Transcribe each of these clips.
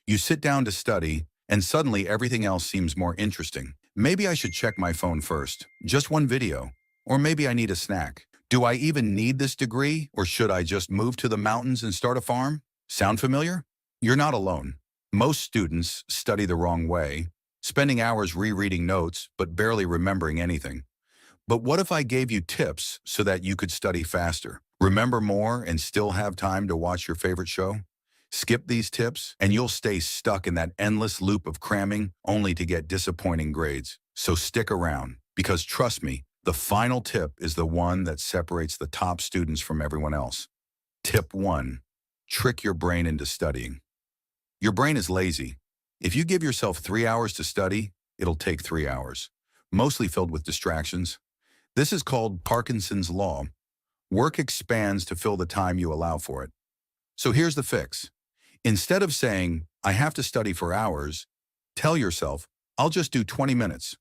You sit down to study, and suddenly everything else seems more interesting. Maybe I should check my phone first, just one video, or maybe I need a snack. Do I even need this degree, or should I just move to the mountains and start a farm? Sound familiar? You're not alone. Most students study the wrong way, spending hours rereading notes but barely remembering anything. But what if I gave you tips so that you could study faster, remember more, and still have time to watch your favorite show? Skip these tips, and you'll stay stuck in that endless loop of cramming only to get disappointing grades. So stick around, because trust me, the final tip is the one that separates the top students from everyone else. Tip 1. Trick your brain into studying. Your brain is lazy. If you give yourself 3 hours to study, it'll take 3 hours, mostly filled with distractions. This is called Parkinson's Law. Work expands to fill the time you allow for it. So here's the fix. Instead of saying, I have to study for hours, tell yourself, I'll just do 20 minutes.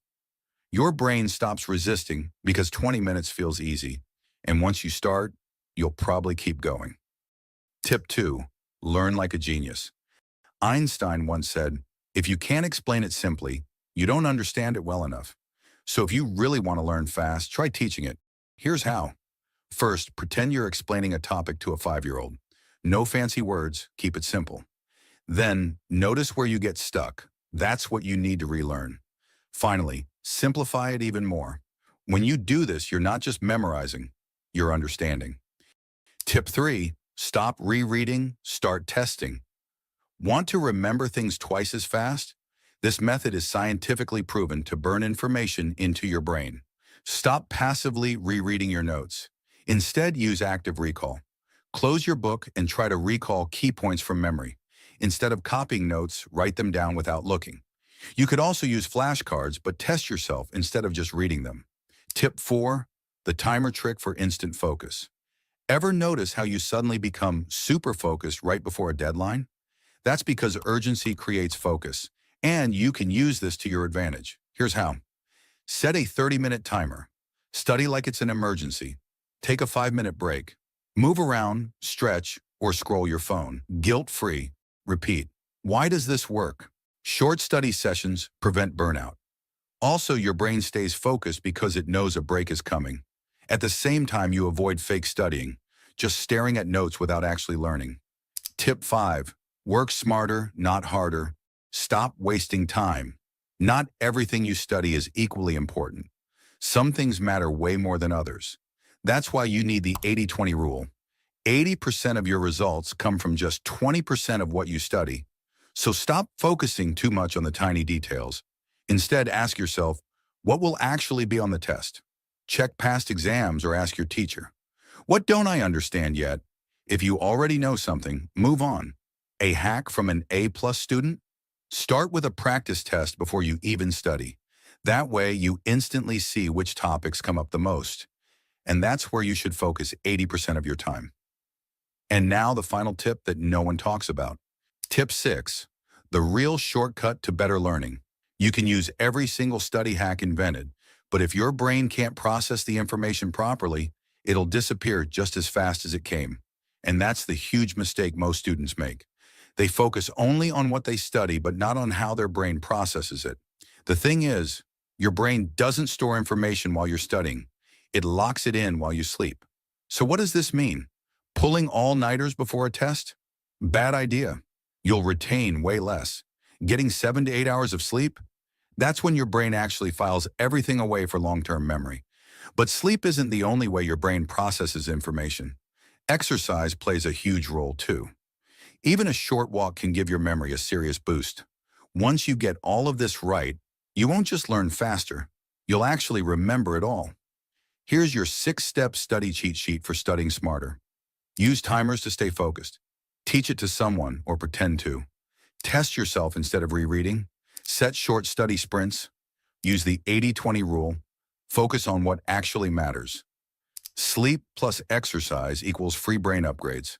Your brain stops resisting because 20 minutes feels easy. And once you start, you'll probably keep going. Tip 2. Learn like a genius. Einstein once said, if you can't explain it simply, you don't understand it well enough. So if you really want to learn fast, try teaching it. Here's how. First, pretend you're explaining a topic to a 5-year-old. No fancy words, keep it simple. Then, notice where you get stuck. That's what you need to relearn. Finally, simplify it even more. When you do this, you're not just memorizing, you're understanding. Tip 3, stop rereading, start testing. Want to remember things twice as fast? This method is scientifically proven to burn information into your brain. Stop passively rereading your notes. Instead, use active recall. Close your book and try to recall key points from memory. Instead of copying notes, write them down without looking. You could also use flashcards, but test yourself instead of just reading them. Tip 4, the timer trick for instant focus. Ever notice how you suddenly become super focused right before a deadline? That's because urgency creates focus, and you can use this to your advantage. Here's how. Set a 30-minute timer. Study like it's an emergency. Take a 5-minute break. Move around, stretch, or scroll your phone. Guilt-free. Repeat. Why does this work? Short study sessions prevent burnout. Also, your brain stays focused because it knows a break is coming. At the same time, you avoid fake studying, just staring at notes without actually learning. Tip 5. Work smarter, not harder. Stop wasting time. Not everything you study is equally important. Some things matter way more than others. That's why you need the 80-20 rule. 80% of your results come from just 20% of what you study. So stop focusing too much on the tiny details. Instead, ask yourself, what will actually be on the test? Check past exams or ask your teacher. What don't I understand yet? If you already know something, move on. A hack from an A+ student? Start with a practice test before you even study. That way, you instantly see which topics come up the most. And that's where you should focus 80% of your time. And now the final tip that no one talks about. Tip 6, the real shortcut to better learning. You can use every single study hack invented, but if your brain can't process the information properly, it'll disappear just as fast as it came. And that's the huge mistake most students make. They focus only on what they study, but not on how their brain processes it. The thing is, your brain doesn't store information while you're studying. It locks it in while you sleep. So what does this mean? Pulling all-nighters before a test? Bad idea. You'll retain way less. Getting 7 to 8 hours of sleep? That's when your brain actually files everything away for long-term memory. But sleep isn't the only way your brain processes information. Exercise plays a huge role too. Even a short walk can give your memory a serious boost. Once you get all of this right, you won't just learn faster, you'll actually remember it all. Here's your 6-step study cheat sheet for studying smarter. Use timers to stay focused. Teach it to someone or pretend to. Test yourself instead of rereading. Set short study sprints. Use the 80-20 rule. Focus on what actually matters. Sleep plus exercise equals free brain upgrades.